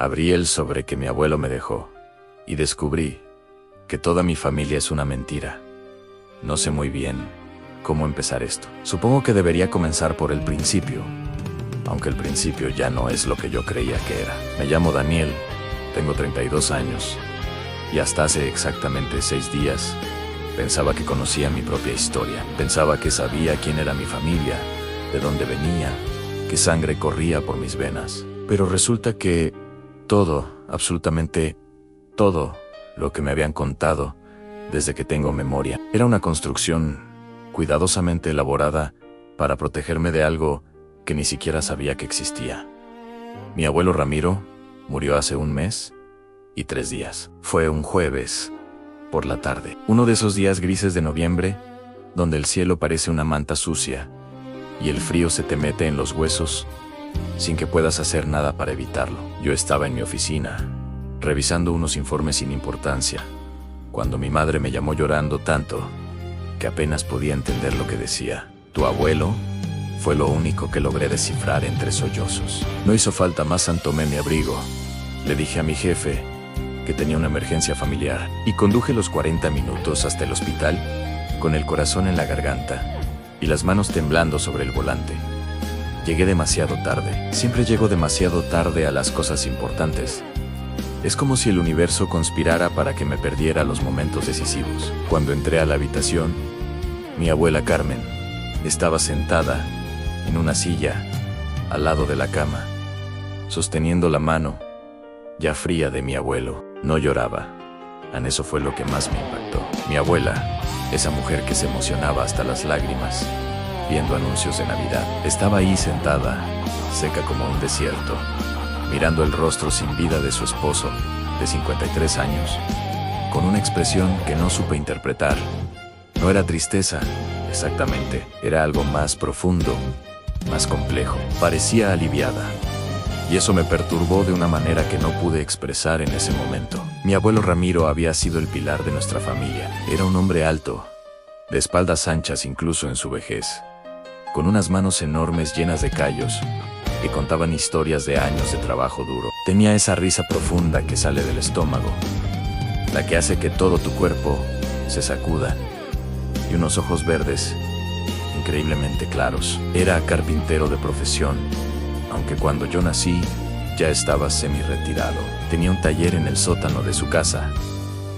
Abrí el sobre que mi abuelo me dejó y descubrí que toda mi familia es una mentira. No sé muy bien cómo empezar esto. Supongo que debería comenzar por el principio, aunque el principio ya no es lo que yo creía que era. Me llamo Daniel, tengo 32 años, y hasta hace exactamente 6 días pensaba que conocía mi propia historia. Pensaba que sabía quién era mi familia, de dónde venía, qué sangre corría por mis venas. Pero resulta que todo, absolutamente todo lo que me habían contado desde que tengo memoria, era una construcción cuidadosamente elaborada para protegerme de algo que ni siquiera sabía que existía. Mi abuelo Ramiro murió hace 1 mes y 3 días. Fue un jueves por la tarde. Uno de esos días grises de noviembre, donde el cielo parece una manta sucia y el frío se te mete en los huesos sin que puedas hacer nada para evitarlo. Yo estaba en mi oficina, revisando unos informes sin importancia, cuando mi madre me llamó llorando tanto que apenas podía entender lo que decía. ¿Tu abuelo? Fue lo único que logré descifrar entre sollozos. No hizo falta más, tomé mi abrigo. Le dije a mi jefe que tenía una emergencia familiar y conduje los 40 minutos hasta el hospital con el corazón en la garganta y las manos temblando sobre el volante. Llegué demasiado tarde. Siempre llego demasiado tarde a las cosas importantes. Es como si el universo conspirara para que me perdiera los momentos decisivos. Cuando entré a la habitación, mi abuela Carmen estaba sentada en una silla al lado de la cama, sosteniendo la mano ya fría de mi abuelo. No lloraba. Eso fue lo que más me impactó. Mi abuela, esa mujer que se emocionaba hasta las lágrimas viendo anuncios de Navidad, estaba ahí sentada, seca como un desierto, mirando el rostro sin vida de su esposo, de 53 años, con una expresión que no supe interpretar. No era tristeza, exactamente, era algo más profundo, más complejo. Parecía aliviada, y eso me perturbó de una manera que no pude expresar en ese momento. Mi abuelo Ramiro había sido el pilar de nuestra familia. Era un hombre alto, de espaldas anchas incluso en su vejez, con unas manos enormes llenas de callos que contaban historias de años de trabajo duro. Tenía esa risa profunda que sale del estómago, la que hace que todo tu cuerpo se sacuda, y unos ojos verdes increíblemente claros. Era carpintero de profesión, aunque cuando yo nací ya estaba semi-retirado. Tenía un taller en el sótano de su casa,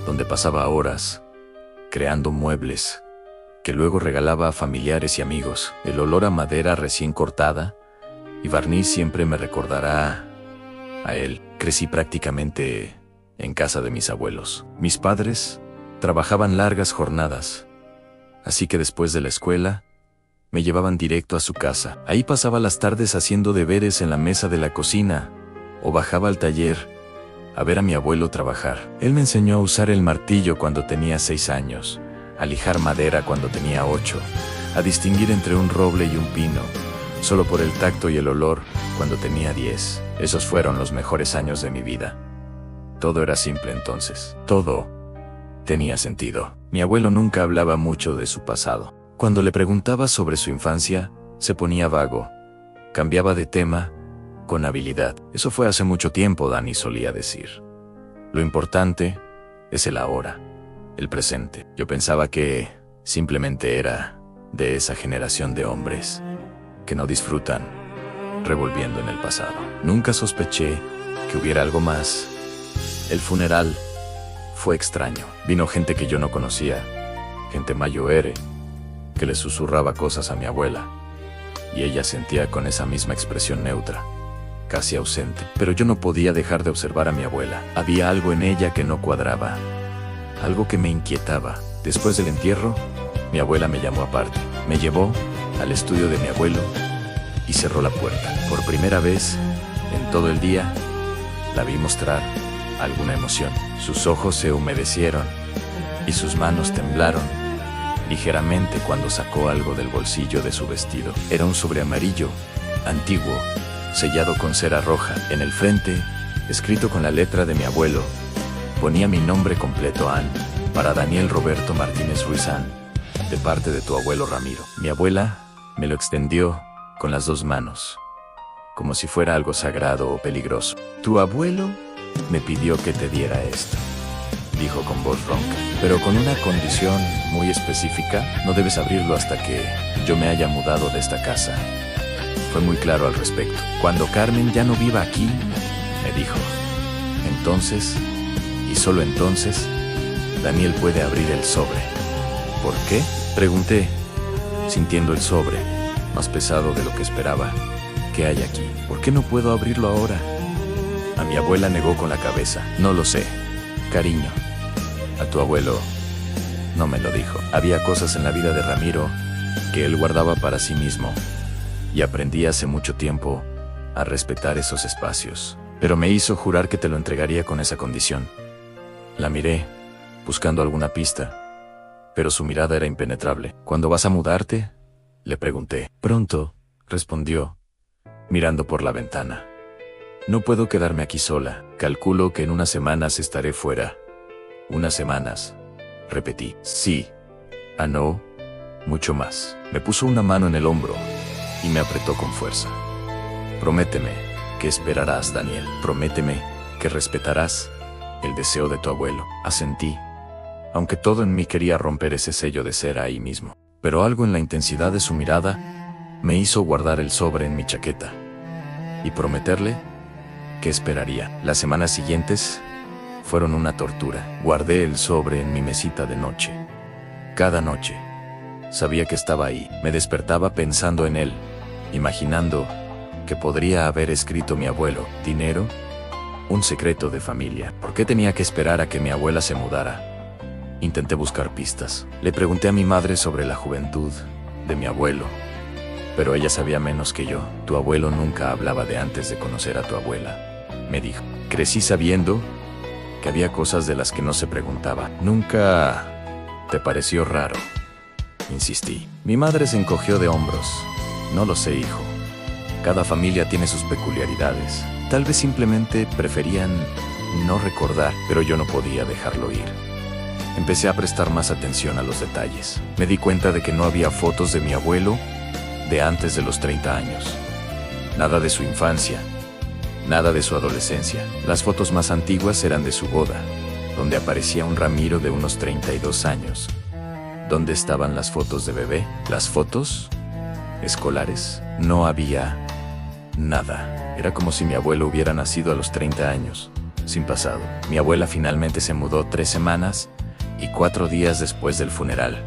donde pasaba horas creando muebles que luego regalaba a familiares y amigos. El olor a madera recién cortada y barniz siempre me recordará a él. Crecí prácticamente en casa de mis abuelos. Mis padres trabajaban largas jornadas, así que después de la escuela me llevaban directo a su casa. Ahí pasaba las tardes haciendo deberes en la mesa de la cocina o bajaba al taller a ver a mi abuelo trabajar. Él me enseñó a usar el martillo cuando tenía 6 años, a lijar madera cuando tenía 8, a distinguir entre un roble y un pino, solo por el tacto y el olor, cuando tenía 10. Esos fueron los mejores años de mi vida. Todo era simple entonces. Todo tenía sentido. Mi abuelo nunca hablaba mucho de su pasado. Cuando le preguntaba sobre su infancia, se ponía vago. Cambiaba de tema con habilidad. Eso fue hace mucho tiempo, Dani solía decir. Lo importante es el ahora, el presente. Yo pensaba que simplemente era de esa generación de hombres que no disfrutan revolviendo en el pasado. Nunca sospeché que hubiera algo más. El funeral fue extraño. Vino gente que yo no conocía, gente mayor que le susurraba cosas a mi abuela, y ella sentía con esa misma expresión neutra, casi ausente. Pero yo no podía dejar de observar a mi abuela. Había algo en ella que no cuadraba, algo que me inquietaba. Después del entierro, mi abuela me llamó aparte. Me llevó al estudio de mi abuelo y cerró la puerta. Por primera vez en todo el día, la vi mostrar alguna emoción. Sus ojos se humedecieron y sus manos temblaron ligeramente cuando sacó algo del bolsillo de su vestido. Era un sobre amarillo, antiguo, sellado con cera roja. En el frente, escrito con la letra de mi abuelo, ponía mi nombre completo: Ann, para Daniel Roberto Martínez Ruiz Ann, de parte de tu abuelo Ramiro. Mi abuela me lo extendió con las 2 manos. como si fuera algo sagrado o peligroso. Tu abuelo me pidió que te diera esto, dijo con voz ronca, pero con una condición muy específica: no debes abrirlo hasta que yo me haya mudado de esta casa. Fue muy claro al respecto. Cuando Carmen ya no viva aquí, me dijo. Entonces, y solo entonces, Daniel puede abrir el sobre. ¿Por qué?, pregunté, sintiendo el sobre más pesado de lo que esperaba. ¿Qué hay aquí? ¿Por qué no puedo abrirlo ahora? A mi abuela negó con la cabeza. No lo sé, cariño. A tu abuelo no me lo dijo. Había cosas en la vida de Ramiro que él guardaba para sí mismo, y aprendí hace mucho tiempo a respetar esos espacios. Pero me hizo jurar que te lo entregaría con esa condición. La miré, buscando alguna pista, pero su mirada era impenetrable. ¿Cuándo vas a mudarte?, le pregunté. Pronto, respondió, mirando por la ventana. No puedo quedarme aquí sola. Calculo que en unas semanas estaré fuera. ¿Unas semanas?, repetí. Sí. Ah, no, mucho más. Me puso una mano en el hombro y me apretó con fuerza. Prométeme que esperarás, Daniel. Prométeme que respetarás el deseo de tu abuelo. Asentí, aunque todo en mí quería romper ese sello de cera ahí mismo. Pero algo en la intensidad de su mirada me hizo guardar el sobre en mi chaqueta y prometerle que esperaría. Las semanas siguientes fueron una tortura. Guardé el sobre en mi mesita de noche. Cada noche sabía que estaba ahí. Me despertaba pensando en él, imaginando que podría haber escrito mi abuelo. Dinero, un secreto de familia. ¿Por qué tenía que esperar a que mi abuela se mudara? Intenté buscar pistas. Le pregunté a mi madre sobre la juventud de mi abuelo, pero ella sabía menos que yo. Tu abuelo nunca hablaba de antes de conocer a tu abuela, me dijo. Crecí sabiendo que había cosas de las que no se preguntaba. ¿Nunca te pareció raro?, insistí. Mi madre se encogió de hombros. No lo sé, hijo. Cada familia tiene sus peculiaridades. Tal vez simplemente preferían no recordar, pero yo no podía dejarlo ir. Empecé a prestar más atención a los detalles. Me di cuenta de que no había fotos de mi abuelo de antes de los 30 años. Nada de su infancia, nada de su adolescencia. Las fotos más antiguas eran de su boda, donde aparecía un Ramiro de unos 32 años. ¿Dónde estaban las fotos de bebé? ¿Las fotos escolares? No había nada. Era como si mi abuelo hubiera nacido a los 30 años, sin pasado. Mi abuela finalmente se mudó 3 semanas y 4 días después del funeral.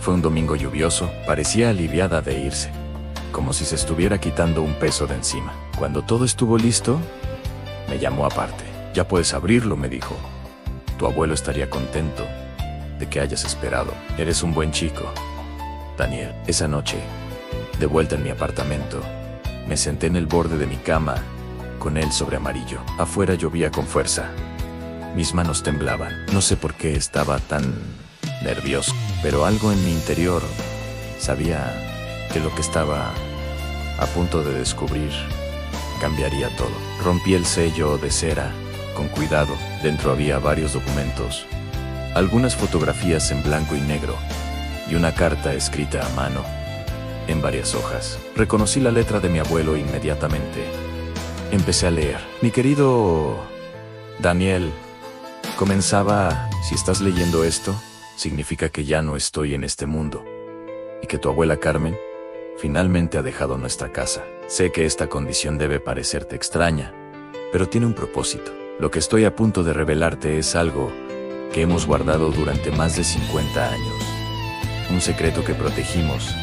Fue un domingo lluvioso. Parecía aliviada de irse, como si se estuviera quitando un peso de encima. Cuando todo estuvo listo, me llamó aparte. Ya puedes abrirlo, me dijo. Tu abuelo estaría contento de que hayas esperado. Eres un buen chico, Daniel. Esa noche, de vuelta en mi apartamento, me senté en el borde de mi cama, con él sobre amarillo. Afuera llovía con fuerza. Mis manos temblaban. No sé por qué estaba tan nervioso, pero algo en mi interior sabía que lo que estaba a punto de descubrir cambiaría todo. Rompí el sello de cera con cuidado. Dentro había varios documentos, algunas fotografías en blanco y negro y una carta escrita a mano en varias hojas. Reconocí la letra de mi abuelo inmediatamente. Empecé a leer. Mi querido Daniel, comenzaba: si estás leyendo esto, significa que ya no estoy en este mundo y que tu abuela Carmen finalmente ha dejado nuestra casa. Sé que esta condición debe parecerte extraña, pero tiene un propósito. Lo que estoy a punto de revelarte es algo que hemos guardado durante más de 50 años. Un secreto que protegimos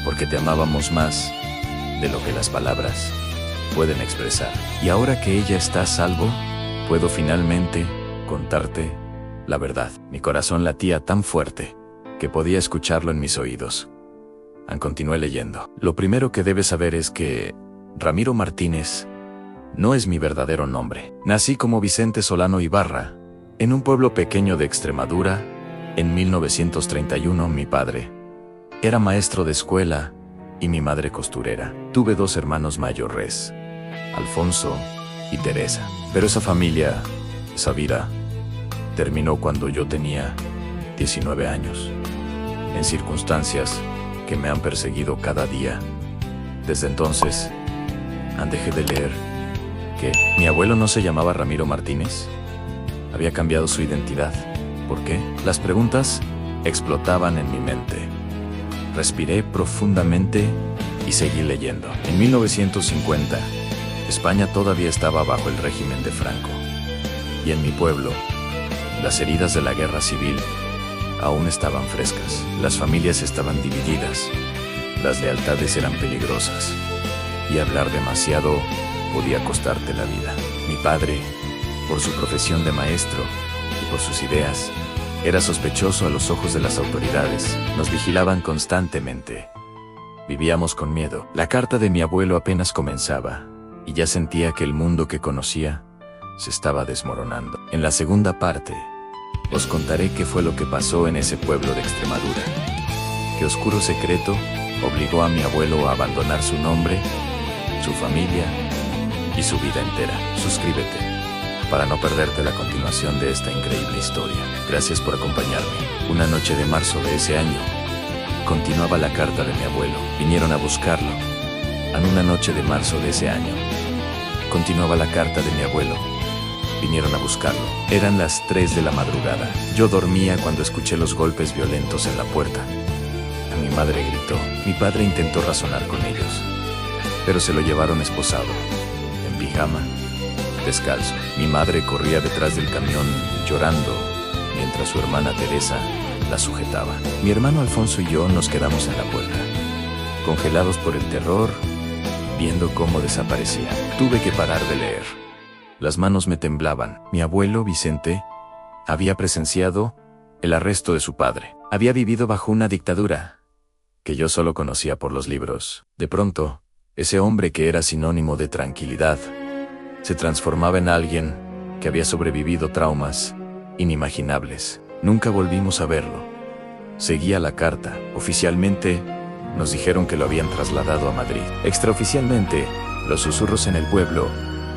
porque te amábamos más de lo que las palabras pueden expresar. Y ahora que ella está a salvo, puedo finalmente contarte la verdad. Mi corazón latía tan fuerte que podía escucharlo en mis oídos. Continué leyendo. Lo primero que debes saber es que Ramiro Martínez no es mi verdadero nombre. Nací como Vicente Solano Ibarra, en un pueblo pequeño de Extremadura, en 1931. Mi padre era maestro de escuela y mi madre costurera. Tuve 2 hermanos mayores, Alfonso y Teresa. Pero esa familia, esa vida, terminó cuando yo tenía 19 años, en circunstancias que me han perseguido cada día. Desde entonces, Dejé de leer. ¿Qué? ¿Mi abuelo no se llamaba Ramiro Martínez? Había cambiado su identidad. ¿Por qué? Las preguntas explotaban en mi mente. Respiré profundamente y seguí leyendo. En 1950, España todavía estaba bajo el régimen de Franco. Y en mi pueblo, las heridas de la guerra civil aún estaban frescas. Las familias estaban divididas. Las lealtades eran peligrosas. Y hablar demasiado podía costarte la vida. Mi padre, por su profesión de maestro y por sus ideas, era sospechoso a los ojos de las autoridades. Nos vigilaban constantemente. Vivíamos con miedo. La carta de mi abuelo apenas comenzaba, y ya sentía que el mundo que conocía se estaba desmoronando. En la segunda parte, os contaré qué fue lo que pasó en ese pueblo de Extremadura. Qué oscuro secreto obligó a mi abuelo a abandonar su nombre, su familia y su vida entera. Suscríbete para no perderte la continuación de esta increíble historia. Gracias por acompañarme. Una noche de marzo de ese año, continuaba la carta de mi abuelo. Vinieron a buscarlo. En una noche de marzo de ese año, continuaba la carta de mi abuelo. Vinieron a buscarlo. Eran las 3 de la madrugada. Yo dormía cuando escuché los golpes violentos en la puerta. A mi madre gritó. Mi padre intentó razonar con ellos, pero se lo llevaron esposado, en pijama, descalzo. Mi madre corría detrás del camión llorando, mientras su hermana Teresa la sujetaba. Mi hermano Alfonso y yo nos quedamos en la puerta, congelados por el terror, viendo cómo desaparecía. Tuve que parar de leer. Las manos me temblaban. Mi abuelo, Vicente, había presenciado el arresto de su padre. Había vivido bajo una dictadura que yo solo conocía por los libros. De pronto, ese hombre que era sinónimo de tranquilidad se transformaba en alguien que había sobrevivido traumas inimaginables. Nunca volvimos a verlo. Seguía la carta. Oficialmente, nos dijeron que lo habían trasladado a Madrid. Extraoficialmente, los susurros en el pueblo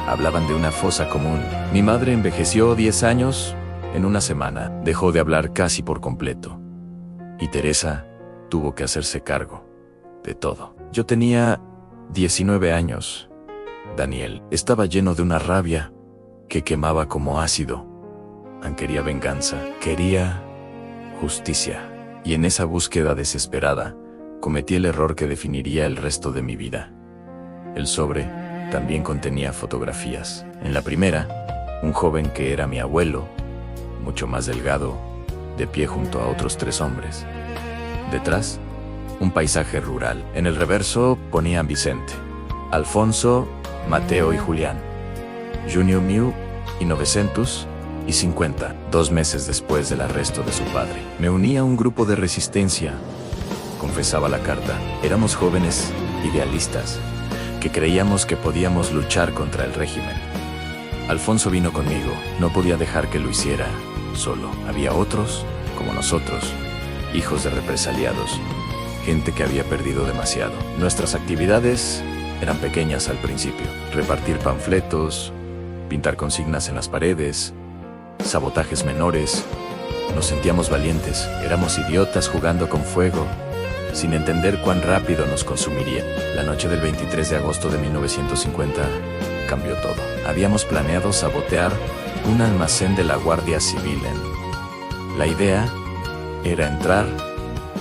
hablaban de una fosa común. Mi madre envejeció 10 años en una semana. Dejó de hablar casi por completo. Y Teresa tuvo que hacerse cargo de todo. Yo tenía 19 años. Daniel estaba lleno de una rabia que quemaba como ácido. Quería venganza, quería justicia. Y en esa búsqueda desesperada, cometí el error que definiría el resto de mi vida. El sobre también contenía fotografías. En la primera, un joven que era mi abuelo, mucho más delgado, de pie junto a otros 3 hombres. Detrás, un paisaje rural. En el reverso ponían Vicente, Alfonso, Mateo y Julián, Junior 1950, 2 meses después del arresto de su padre. Me uní a un grupo de resistencia, confesaba la carta. Éramos jóvenes, idealistas, que creíamos que podíamos luchar contra el régimen. Alfonso vino conmigo. No podía dejar que lo hiciera solo. Había otros, como nosotros, hijos de represaliados, gente que había perdido demasiado. Nuestras actividades eran pequeñas al principio. Repartir panfletos, pintar consignas en las paredes, sabotajes menores. Nos sentíamos valientes. Éramos idiotas jugando con fuego, sin entender cuán rápido nos consumiría. La noche del 23 de agosto de 1950 cambió todo. Habíamos planeado sabotear un almacén de la Guardia Civil. La idea era entrar,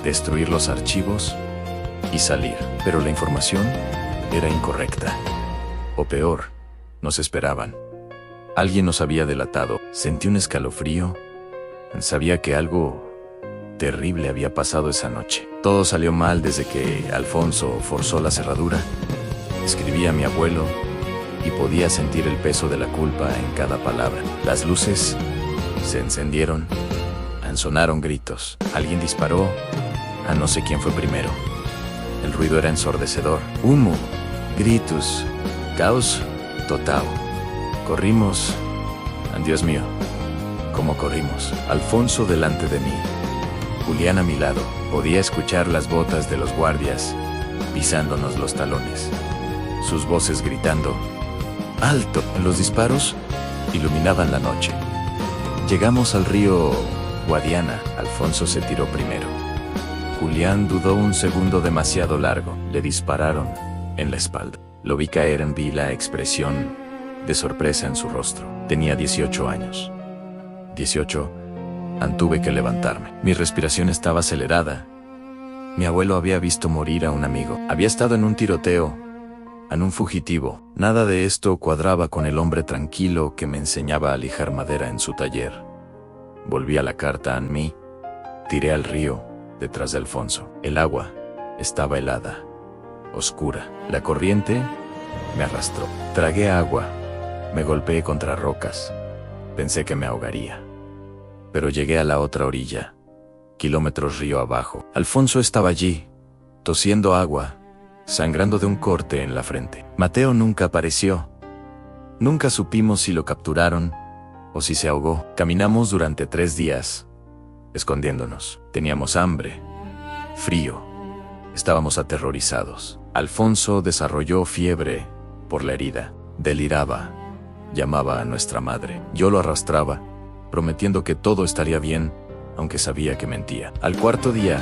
destruir los archivos y salir. Pero la información era incorrecta. O peor, nos esperaban. Alguien nos había delatado. Sentí un escalofrío. Sabía que algo terrible había pasado esa noche. Todo salió mal desde que Alfonso forzó la cerradura. Escribí a mi abuelo y podía sentir el peso de la culpa en cada palabra. Las luces se encendieron. Sonaron gritos. Alguien disparó. No sé quién fue primero. El ruido era ensordecedor. Humo, gritos, caos total. Corrimos. Dios mío, ¿cómo corrimos? Alfonso delante de mí, Julián a mi lado. Podía escuchar las botas de los guardias pisándonos los talones. Sus voces gritando ¡alto! Los disparos iluminaban la noche. Llegamos al río Guadiana. Alfonso se tiró primero. Julián dudó un segundo demasiado largo. Le dispararon en la espalda. Lo vi caer y vi la expresión de sorpresa en su rostro. Tenía 18 años. 18. Tuve que levantarme. Mi respiración estaba acelerada. Mi abuelo había visto morir a un amigo. Había estado en un tiroteo, en un fugitivo. Nada de esto cuadraba con el hombre tranquilo que me enseñaba a lijar madera en su taller. Volví a la carta en mí. Tiré al río, detrás de Alfonso. El agua estaba helada, oscura. La corriente me arrastró. Tragué agua. Me golpeé contra rocas. Pensé que me ahogaría. Pero llegué a la otra orilla, kilómetros río abajo. Alfonso estaba allí, tosiendo agua, sangrando de un corte en la frente. Mateo nunca apareció. Nunca supimos si lo capturaron o si se ahogó. Caminamos durante 3 días, escondiéndonos. Teníamos hambre, frío. Estábamos aterrorizados. Alfonso desarrolló fiebre por la herida. Deliraba. Llamaba a nuestra madre. Yo lo arrastraba, prometiendo que todo estaría bien, aunque sabía que mentía. Al 4.º día,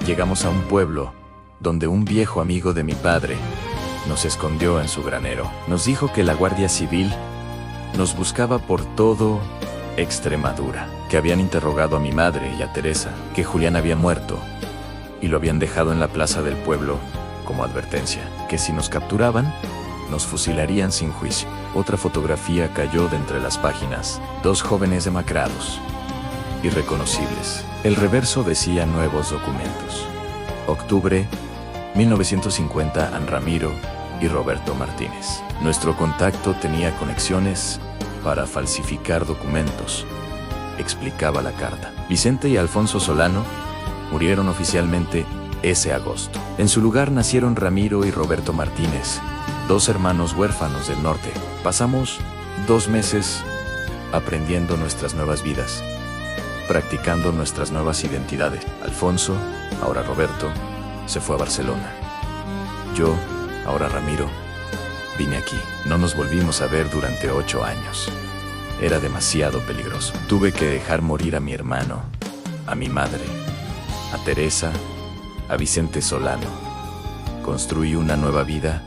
llegamos a un pueblo donde un viejo amigo de mi padre nos escondió en su granero. Nos dijo que la Guardia Civil nos buscaba por todo Extremadura, que habían interrogado a mi madre y a Teresa, que Julián había muerto y lo habían dejado en la plaza del pueblo como advertencia, que si nos capturaban, nos fusilarían sin juicio. Otra fotografía cayó de entre las páginas. 2 jóvenes demacrados, irreconocibles. El reverso decía nuevos documentos. Octubre 1950, An Ramiro y Roberto Martínez. Nuestro contacto tenía conexiones para falsificar documentos, explicaba la carta. Vicente y Alfonso Solano murieron oficialmente ese agosto. En su lugar nacieron Ramiro y Roberto Martínez, 2 hermanos huérfanos del norte. Pasamos 2 meses aprendiendo nuestras nuevas vidas, practicando nuestras nuevas identidades. Alfonso, ahora Roberto, se fue a Barcelona. Yo, ahora Ramiro, vine aquí. No nos volvimos a ver durante 8 años. Era demasiado peligroso. Tuve que dejar morir a mi hermano, a mi madre, a Teresa, a Vicente Solano. Construí una nueva vida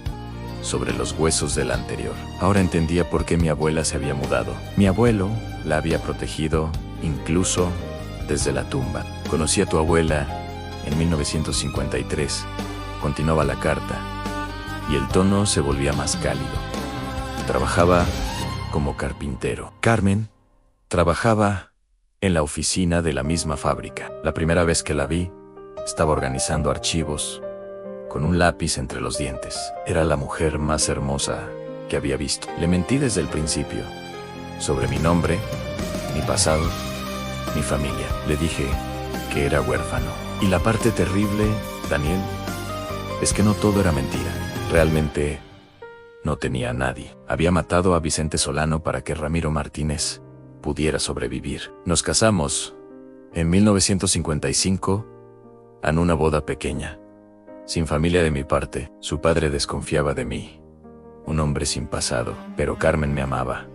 sobre los huesos de la anterior. Ahora entendía por qué mi abuela se había mudado. Mi abuelo la había protegido, incluso desde la tumba. Conocí a tu abuela en 1953, continuaba la carta, y el tono se volvía más cálido. Trabajaba como carpintero. Carmen trabajaba en la oficina de la misma fábrica. La primera vez que la vi, estaba organizando archivos, con un lápiz entre los dientes. Era la mujer más hermosa que había visto. Le mentí desde el principio, sobre mi nombre, mi pasado, mi familia. Le dije que era huérfano. Y la parte terrible, Daniel, es que no todo era mentira. Realmente no tenía a nadie. Había matado a Vicente Solano para que Ramiro Martínez pudiera sobrevivir. Nos casamos en 1955 en una boda pequeña, sin familia de mi parte. Su padre desconfiaba de mí, un hombre sin pasado, pero Carmen me amaba,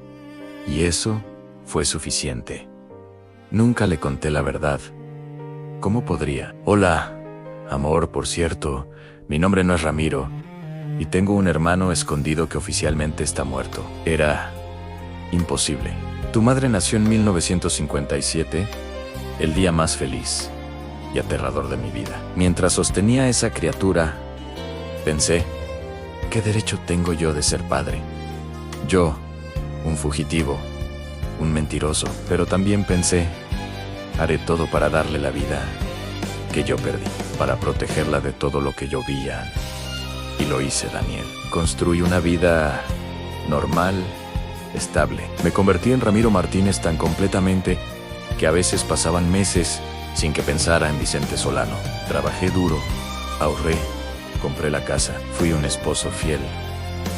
y eso fue suficiente. Nunca le conté la verdad. ¿Cómo podría? Hola, amor, por cierto, mi nombre no es Ramiro, y tengo un hermano escondido que oficialmente está muerto. Era imposible. Tu madre nació en 1957, el día más feliz y aterrador de mi vida. Mientras sostenía a esa criatura, pensé, ¿qué derecho tengo yo de ser padre? Yo, un fugitivo, un mentiroso. Pero también pensé, haré todo para darle la vida que yo perdí, para protegerla de todo lo que llovía. Y lo hice, Daniel. Construí una vida normal, estable. Me convertí en Ramiro Martínez tan completamente que a veces pasaban meses sin que pensara en Vicente Solano. Trabajé duro, ahorré, compré la casa. Fui un esposo fiel,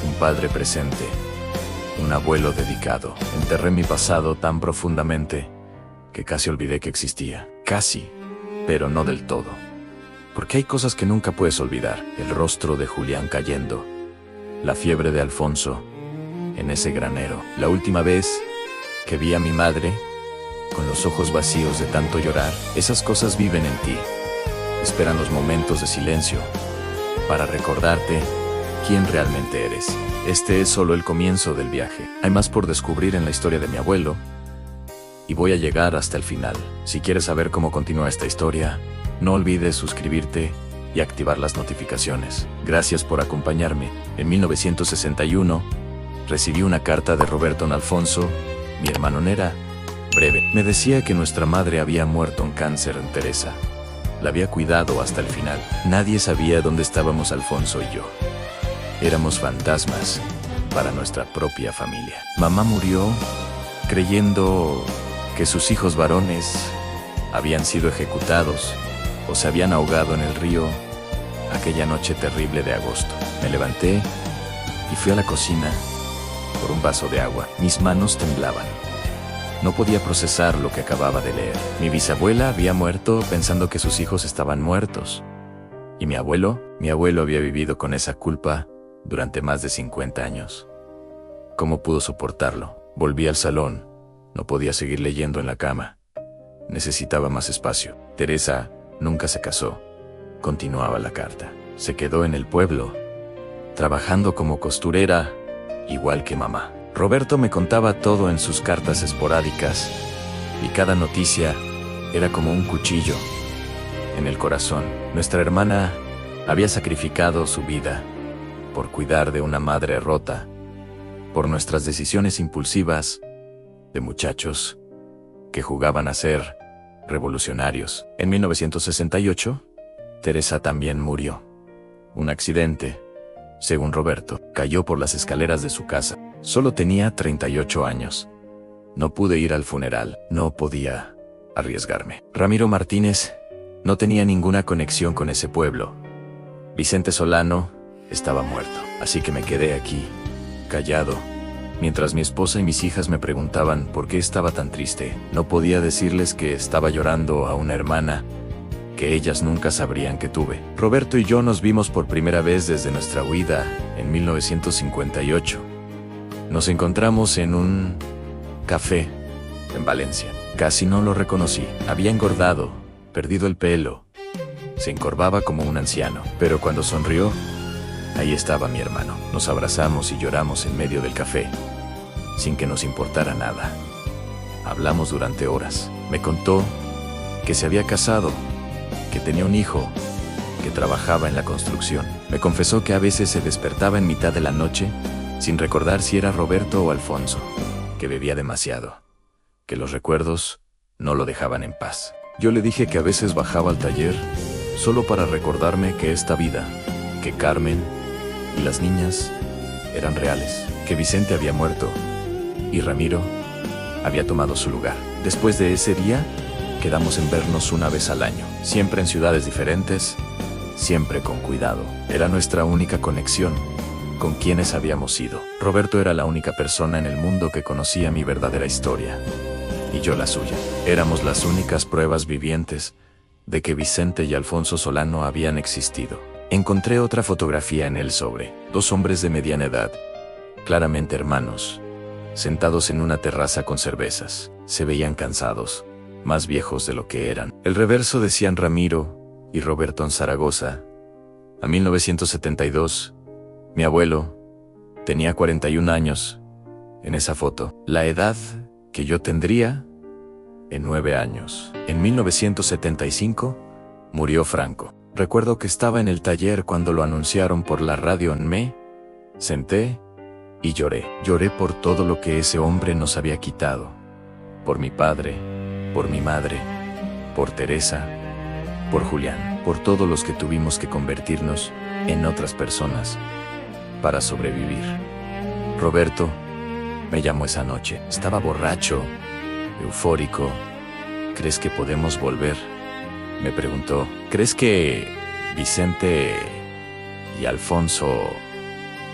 un padre presente, un abuelo dedicado. Enterré mi pasado tan profundamente que casi olvidé que existía. Casi, pero no del todo. Porque hay cosas que nunca puedes olvidar. El rostro de Julián cayendo, la fiebre de Alfonso en ese granero. La última vez que vi a mi madre, con los ojos vacíos de tanto llorar. Esas cosas viven en ti. Esperan los momentos de silencio para recordarte quién realmente eres. Este es solo el comienzo del viaje. Hay más por descubrir en la historia de mi abuelo, y voy a llegar hasta el final. Si quieres saber cómo continúa esta historia, no olvides suscribirte y activar las notificaciones. Gracias por acompañarme. En 1961, recibí una carta de Roberto Alfonso, mi hermano Nera, breve. Me decía que nuestra madre había muerto en cáncer en Teresa. La había cuidado hasta el final. Nadie sabía dónde estábamos Alfonso y yo. Éramos fantasmas para nuestra propia familia. Mamá murió creyendo que sus hijos varones habían sido ejecutados o se habían ahogado en el río aquella noche terrible de agosto. Me levanté y fui a la cocina por un vaso de agua. Mis manos temblaban. No podía procesar lo que acababa de leer. Mi bisabuela había muerto pensando que sus hijos estaban muertos. ¿Y mi abuelo? Mi abuelo había vivido con esa culpa durante más de 50 años. ¿Cómo pudo soportarlo? Volví al salón. No podía seguir leyendo en la cama. Necesitaba más espacio. Teresa nunca se casó. Continuaba la carta. Se quedó en el pueblo, trabajando como costurera, igual que mamá. Roberto me contaba todo en sus cartas esporádicas, y cada noticia era como un cuchillo en el corazón. Nuestra hermana había sacrificado su vida por cuidar de una madre rota, por nuestras decisiones impulsivas de muchachos que jugaban a ser revolucionarios. En 1968, Teresa también murió. Un accidente, según Roberto, cayó por las escaleras de su casa. Solo tenía 38 años. No pude ir al funeral, no podía arriesgarme. Ramiro Martínez no tenía ninguna conexión con ese pueblo. Vicente Solano estaba muerto, así que me quedé aquí, callado, mientras mi esposa y mis hijas me preguntaban por qué estaba tan triste. No podía decirles que estaba llorando a una hermana que ellas nunca sabrían que tuve. Roberto y yo nos vimos por primera vez desde nuestra huida en 1958. Nos encontramos en un café en Valencia. Casi no lo reconocí. Había engordado, perdido el pelo. Se encorvaba como un anciano. Pero cuando sonrió, ahí estaba mi hermano. Nos abrazamos y lloramos en medio del café, sin que nos importara nada. Hablamos durante horas. Me contó que se había casado, que tenía un hijo, que trabajaba en la construcción. Me confesó que a veces se despertaba en mitad de la noche sin recordar si era Roberto o Alfonso, que bebía demasiado, que los recuerdos no lo dejaban en paz. Yo le dije que a veces bajaba al taller solo para recordarme que esta vida, que Carmen y las niñas eran reales, que Vicente había muerto y Ramiro había tomado su lugar. Después de ese día, quedamos en vernos una vez al año, siempre en ciudades diferentes, siempre con cuidado. Era nuestra única conexión con quienes habíamos sido. Roberto era la única persona en el mundo que conocía mi verdadera historia, y yo la suya. Éramos las únicas pruebas vivientes de que Vicente y Alfonso Solano habían existido. Encontré otra fotografía en el sobre. Dos hombres de mediana edad, claramente hermanos, sentados en una terraza con cervezas. Se veían cansados, más viejos de lo que eran. El reverso decían Ramiro y Roberto en Zaragoza. A 1972, mi abuelo tenía 41 años en esa foto. La edad que yo tendría en 9 años. En 1975 murió Franco. Recuerdo que estaba en el taller cuando lo anunciaron por la radio. Me senté y lloré. Lloré por todo lo que ese hombre nos había quitado. Por mi padre, por mi madre, por Teresa, por Julián, por todos los que tuvimos que convertirnos en otras personas para sobrevivir. Roberto me llamó esa noche. Estaba borracho, eufórico. ¿Crees que podemos volver?, me preguntó. ¿Crees que Vicente y Alfonso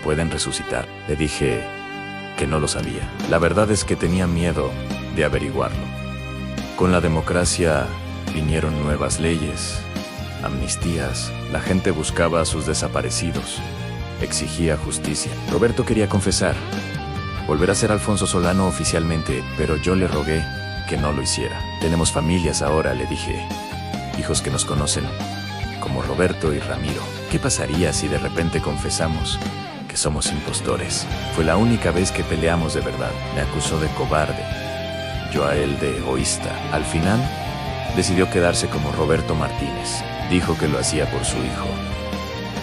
pueden resucitar? Le dije que no lo sabía. La verdad es que tenía miedo de averiguarlo. Con la democracia vinieron nuevas leyes, amnistías. La gente buscaba a sus desaparecidos, exigía justicia. Roberto quería confesar, volver a ser Alfonso Solano oficialmente, pero yo le rogué que no lo hiciera. Tenemos familias ahora, le dije, hijos que nos conocen, como Roberto y Ramiro. ¿Qué pasaría si de repente confesamos que somos impostores? Fue la única vez que peleamos de verdad. Me acusó de cobarde, yo a él de egoísta. Al final, decidió quedarse como Roberto Martínez. Dijo que lo hacía por su hijo,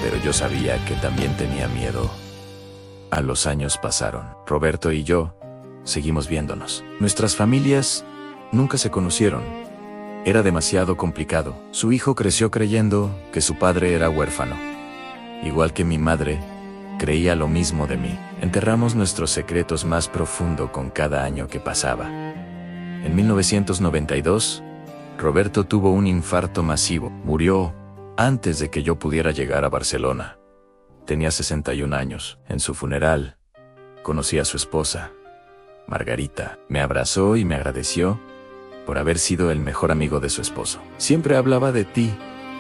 pero yo sabía que también tenía miedo. A los años pasaron. Roberto y yo seguimos viéndonos. Nuestras familias nunca se conocieron. Era demasiado complicado. Su hijo creció creyendo que su padre era huérfano. Igual que mi madre, creía lo mismo de mí. Enterramos nuestros secretos más profundo con cada año que pasaba. En 1992, Roberto tuvo un infarto masivo. Murió antes de que yo pudiera llegar a Barcelona. Tenía 61 años. En su funeral, conocí a su esposa, Margarita. Me abrazó y me agradeció por haber sido el mejor amigo de su esposo. Siempre hablaba de ti,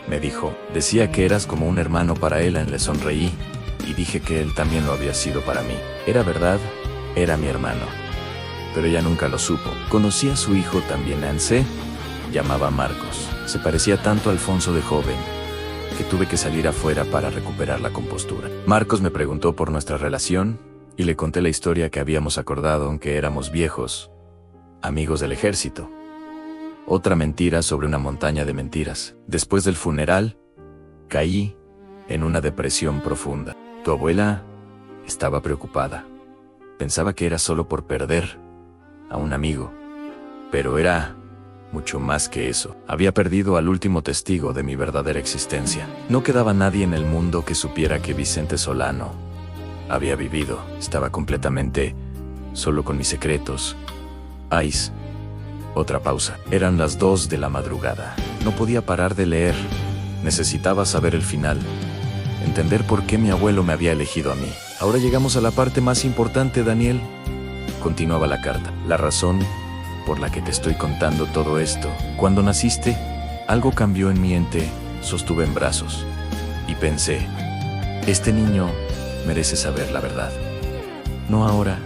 me dijo. Decía que eras como un hermano para él. Le sonreí y dije que él también lo había sido para mí. Era verdad, era mi hermano. Pero ella nunca lo supo. Conocí a su hijo también, Ansé. Llamaba Marcos. Se parecía tanto a Alfonso de joven que tuve que salir afuera para recuperar la compostura. Marcos me preguntó por nuestra relación y le conté la historia que habíamos acordado, aunque éramos viejos amigos del ejército. Otra mentira sobre una montaña de mentiras. Después del funeral, caí en una depresión profunda. Tu abuela estaba preocupada. Pensaba que era solo por perder a un amigo, pero era mucho más que eso. Había perdido al último testigo de mi verdadera existencia. No quedaba nadie en el mundo que supiera que Vicente Solano había vivido. Estaba completamente solo con mis secretos. Ice. Otra pausa. Eran las 2 de la madrugada. No podía parar de leer. Necesitaba saber el final. Entender por qué mi abuelo me había elegido a mí. Ahora llegamos a la parte más importante, Daniel. Continuaba la carta. La razón por la que te estoy contando todo esto. Cuando naciste, algo cambió en mi ente. Sostuve en brazos y pensé, este niño merece saber la verdad. No ahora,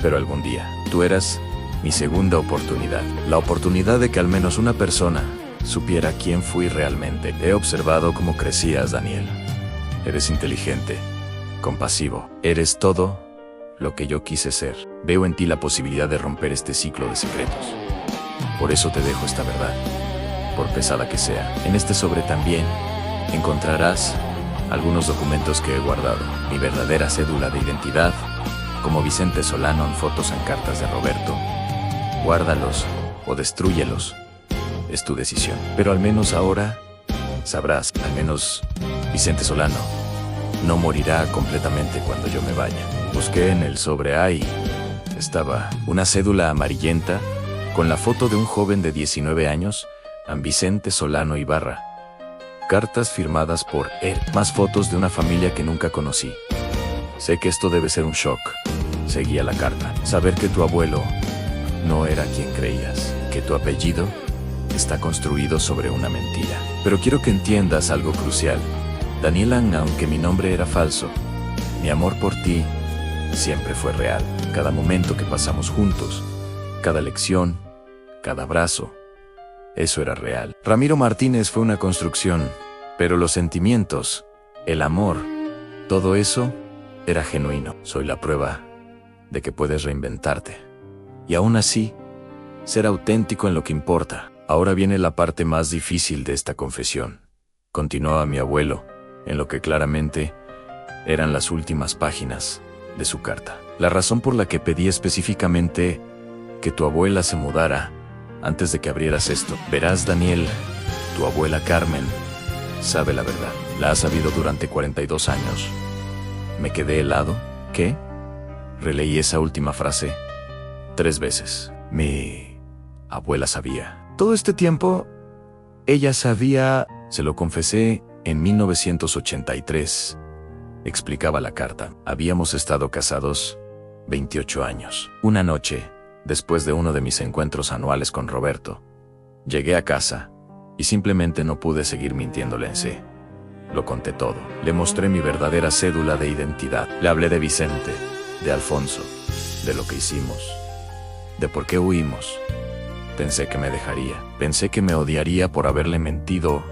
pero algún día. Tú eras mi segunda oportunidad. La oportunidad de que al menos una persona supiera quién fui realmente. He observado cómo crecías, Daniel. Eres inteligente, compasivo. Eres todo lo que yo quise ser. Veo en ti la posibilidad de romper este ciclo de secretos. Por eso te dejo esta verdad, por pesada que sea. En este sobre también encontrarás algunos documentos que he guardado. Mi verdadera cédula de identidad, como Vicente Solano, en fotos en cartas de Roberto. Guárdalos o destrúyelos. Es tu decisión. Pero al menos ahora sabrás, al menos Vicente Solano no morirá completamente cuando yo me vaya. Busqué en el sobre. Ahí estaba una cédula amarillenta con la foto de un joven de 19 años, Vicente Solano Ibarra. Cartas firmadas por él, más fotos de una familia que nunca conocí. Sé que esto debe ser un shock. Seguía la carta. Saber que tu abuelo no era quien creías, que tu apellido está construido sobre una mentira. Pero quiero que entiendas algo crucial. Daniela, aunque mi nombre era falso, mi amor por ti siempre fue real. Cada momento que pasamos juntos, cada lección, cada abrazo, eso era real. Ramiro Martínez fue una construcción, pero los sentimientos, el amor, todo eso era genuino. Soy la prueba de que puedes reinventarte. Y aún así, ser auténtico en lo que importa. Ahora viene la parte más difícil de esta confesión. Continuaba mi abuelo, en lo que claramente eran las últimas páginas de su carta. La razón por la que pedí específicamente que tu abuela se mudara antes de que abrieras esto. Verás, Daniel, tu abuela Carmen sabe la verdad. La ha sabido durante 42 años. Me quedé helado. ¿Qué? Releí esa última frase 3 veces. Mi abuela sabía. Todo este tiempo, ella sabía. Se lo confesé en 1983. Explicaba la carta. Habíamos estado casados 28 años. Una noche, después de uno de mis encuentros anuales con Roberto, llegué a casa y simplemente no pude seguir mintiéndole en sí. Lo conté todo. Le mostré mi verdadera cédula de identidad. Le hablé de Vicente, de Alfonso, de lo que hicimos, de por qué huimos. Pensé que me dejaría. Pensé que me odiaría por haberle mentido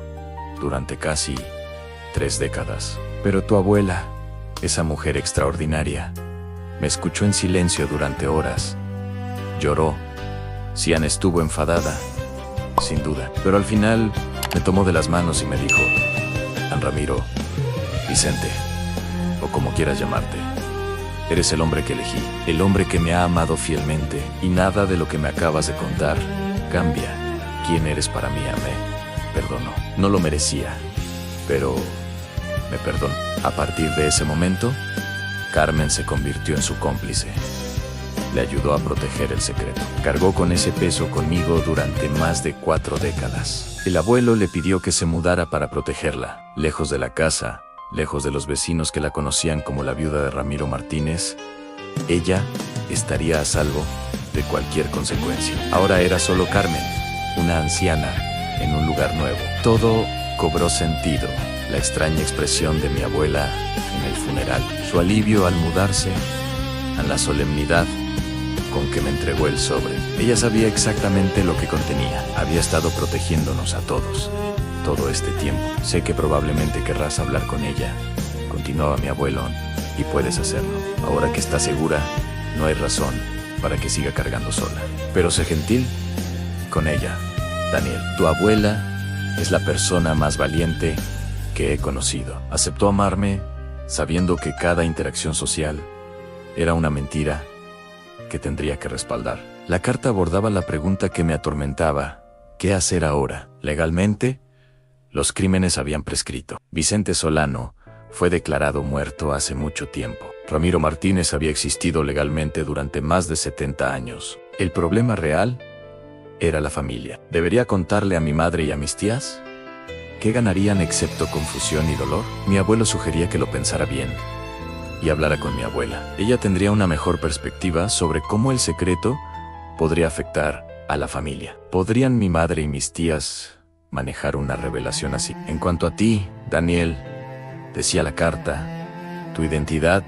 durante casi 3 décadas. Pero tu abuela, esa mujer extraordinaria, me escuchó en silencio durante horas. Lloró. Sian estuvo enfadada, sin duda, pero al final me tomó de las manos y me dijo: San Ramiro, Vicente, o como quieras llamarte, eres el hombre que elegí, el hombre que me ha amado fielmente, y nada de lo que me acabas de contar cambia quién eres para mí. Me perdonó. No lo merecía, pero me perdonó. A partir de ese momento, Carmen se convirtió en su cómplice. Le ayudó a proteger el secreto. Cargó con ese peso conmigo durante más de 4 décadas. El abuelo le pidió que se mudara para protegerla, lejos de la casa, lejos de los vecinos que la conocían como la viuda de Ramiro Martínez. Ella estaría a salvo de cualquier consecuencia. Ahora era solo Carmen, una anciana, en un lugar nuevo. Todo cobró sentido. La extraña expresión de mi abuela en el funeral, su alivio al mudarse, a la solemnidad con que me entregó el sobre. Ella sabía exactamente lo que contenía. Había estado protegiéndonos a todos todo este tiempo. Sé que probablemente querrás hablar con ella, continuaba mi abuelo, y puedes hacerlo. Ahora que estás segura, no hay razón para que siga cargando sola. Pero sé gentil con ella, Daniel. Tu abuela es la persona más valiente que he conocido. Aceptó amarme sabiendo que cada interacción social era una mentira que tendría que respaldar. La carta abordaba la pregunta que me atormentaba: ¿qué hacer ahora? Legalmente, los crímenes habían prescrito. Vicente Solano fue declarado muerto hace mucho tiempo. Ramiro Martínez había existido legalmente durante más de 70 años. El problema real era la familia. ¿Debería contarle a mi madre y a mis tías? ¿Qué ganarían excepto confusión y dolor? Mi abuelo sugería que lo pensara bien y hablara con mi abuela. Ella tendría una mejor perspectiva sobre cómo el secreto podría afectar a la familia. ¿Podrían mi madre y mis tías manejar una revelación así? En cuanto a ti, Daniel, decía la carta, tu identidad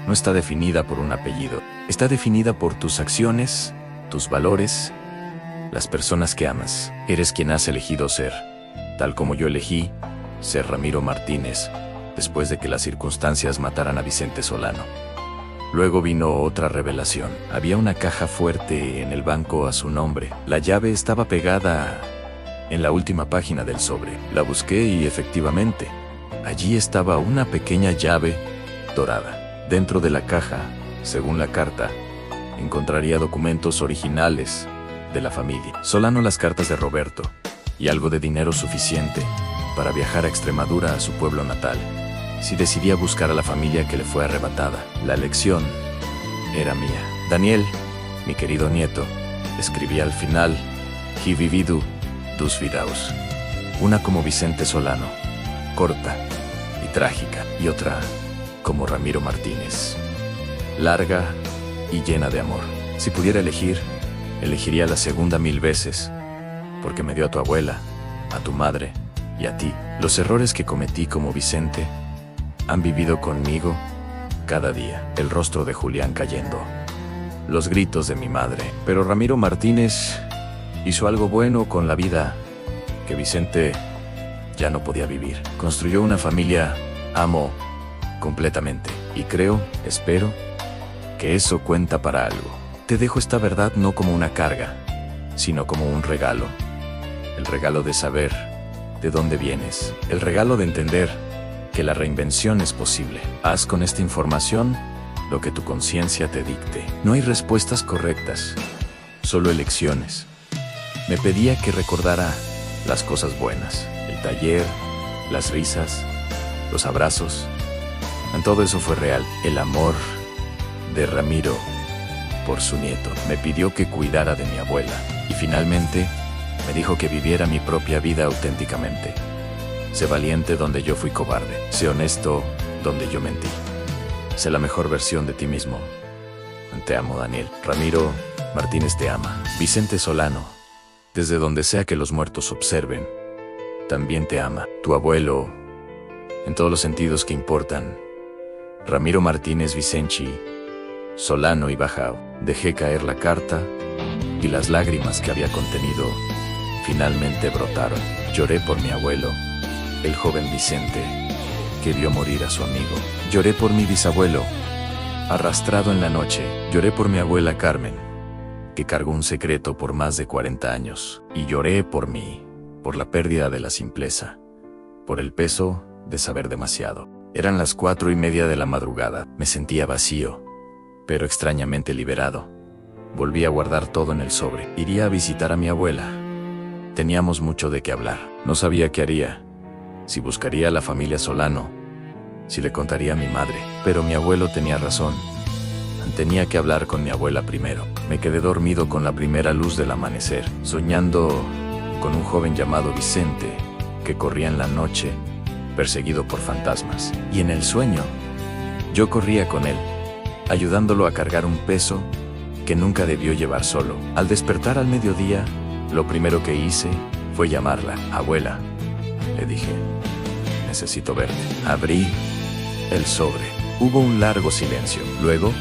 no está definida por un apellido. Está definida por tus acciones, tus valores, las personas que amas. Eres quien has elegido ser, tal como yo elegí ser Ramiro Martínez, después de que las circunstancias mataran a Vicente Solano. Luego vino otra revelación. Había una caja fuerte en el banco a su nombre. La llave estaba pegada en la última página del sobre. La busqué y efectivamente, allí estaba una pequeña llave dorada. Dentro de la caja, según la carta, encontraría documentos originales de la familia. Solano, las cartas de Roberto y algo de dinero suficiente para viajar a Extremadura, a su pueblo natal, si decidía buscar a la familia que le fue arrebatada. La elección era mía. Daniel, mi querido nieto, escribía al final: he vivido dos vidas. Una como Vicente Solano, corta y trágica, y otra como Ramiro Martínez, larga y llena de amor. Si pudiera elegir, elegiría la segunda 1000 veces, porque me dio a tu abuela, a tu madre y a ti. Los errores que cometí como Vicente han vivido conmigo cada día. El rostro de Julián cayendo, los gritos de mi madre. Pero Ramiro Martínez hizo algo bueno con la vida que Vicente ya no podía vivir. Construyó una familia, amo completamente. Y creo, espero, que eso cuenta para algo. Te dejo esta verdad no como una carga, sino como un regalo. El regalo de saber de dónde vienes. El regalo de entender que la reinvención es posible. Haz con esta información lo que tu conciencia te dicte. No hay respuestas correctas, solo elecciones. Me pedía que recordara las cosas buenas, el taller, las risas, los abrazos. En todo eso fue real. El amor de Ramiro por su nieto. Me pidió que cuidara de mi abuela. Y finalmente, me dijo que viviera mi propia vida auténticamente. Sé valiente donde yo fui cobarde. Sé honesto donde yo mentí. Sé la mejor versión de ti mismo. Te amo, Daniel. Ramiro Martínez te ama. Vicente Solano, desde donde sea que los muertos observen, también te ama. Tu abuelo, en todos los sentidos que importan. Ramiro Martínez Vicenci Solano y Bajao. Dejé caer la carta y las lágrimas que había contenido finalmente brotaron. Lloré por mi abuelo, el joven Vicente, que vio morir a su amigo. Lloré por mi bisabuelo, arrastrado en la noche. Lloré por mi abuela Carmen, que cargó un secreto por más de 40 años. Y lloré por mí, por la pérdida de la simpleza, por el peso de saber demasiado. Eran las 4:30 de la madrugada. Me sentía vacío, pero extrañamente liberado. Volví a guardar todo en el sobre. Iría a visitar a mi abuela. Teníamos mucho de qué hablar. No sabía qué haría, si buscaría a la familia Solano, si le contaría a mi madre. Pero mi abuelo tenía razón. Tenía que hablar con mi abuela primero. Me quedé dormido con la primera luz del amanecer, soñando con un joven llamado Vicente, que corría en la noche, perseguido por fantasmas. Y en el sueño, yo corría con él, ayudándolo a cargar un peso que nunca debió llevar solo. Al despertar al mediodía, lo primero que hice fue llamarla. Abuela, le dije, necesito verte. Abrí el sobre. Hubo un largo silencio. Luego,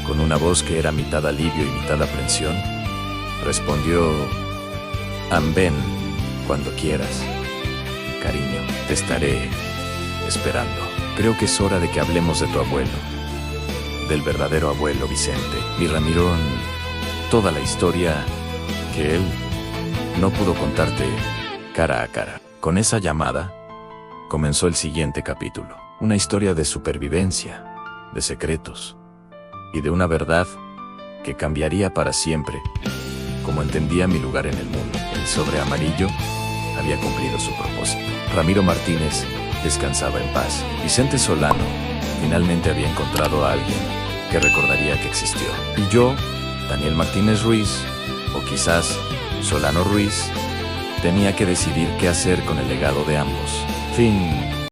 con una voz que era mitad alivio y mitad aprensión, respondió: ven cuando quieras, cariño, te estaré esperando. Creo que es hora de que hablemos de tu abuelo, del verdadero abuelo Vicente. Mi Ramirón, toda la historia que él no pudo contarte cara a cara. Con esa llamada, comenzó el siguiente capítulo. Una historia de supervivencia, de secretos y de una verdad que cambiaría para siempre como entendía mi lugar en el mundo. El sobre amarillo había cumplido su propósito. Ramiro Martínez descansaba en paz. Vicente Solano finalmente había encontrado a alguien que recordaría que existió. Y yo, Daniel Martínez Ruiz, o quizás Solano Ruiz, tenía que decidir qué hacer con el legado de ambos. Fin.